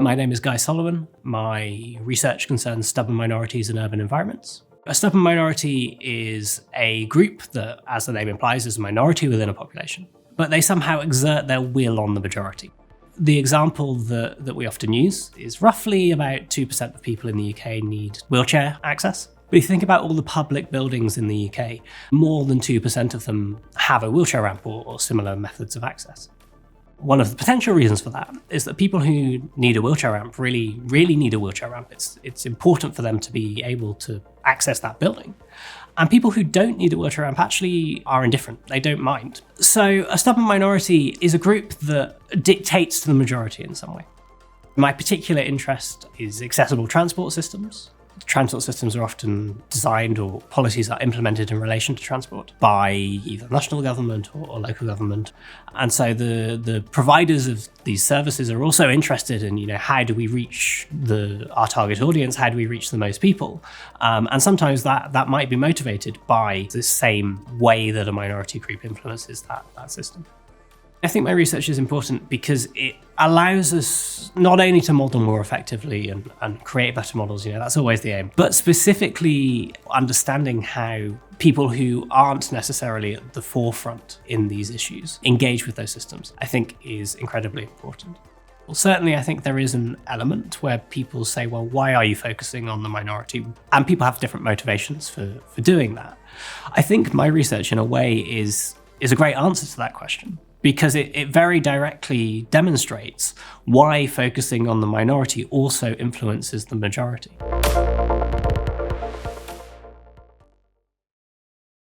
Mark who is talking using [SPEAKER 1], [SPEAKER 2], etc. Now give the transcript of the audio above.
[SPEAKER 1] My name is Guy Solomon. My research concerns stubborn minorities in urban environments. A stubborn minority is a group that, as the name implies, is a minority within a population, but they somehow exert their will on the majority. The example that we often use is roughly about 2% of people in the UK need wheelchair access. But if you think about all the public buildings in the UK, more than 2% of them have a wheelchair ramp or similar methods of access. One of the potential reasons for that is that people who need a wheelchair ramp really need a wheelchair ramp. It's important for them to be able to access that building. And people who don't need a wheelchair ramp actually are indifferent. They don't mind. So a stubborn minority is a group that dictates to the majority in some way. My particular interest is accessible transport systems. Transport systems are often designed, or policies are implemented in relation to transport by either national government or local government. And so the providers of these services are also interested in, how do we reach our target audience? How do we reach the most people? And sometimes that might be motivated by the same way that a minority group influences that system. I think my research is important because it allows us not only to model more effectively and create better models, that's always the aim, but specifically understanding how people who aren't necessarily at the forefront in these issues engage with those systems, I think is incredibly important. Well, certainly, I think there is an element where people say, well, why are you focusing on the minority? And people have different motivations for doing that. I think my research, in a way, is a great answer to that question, because it very directly demonstrates why focusing on the minority also influences the majority.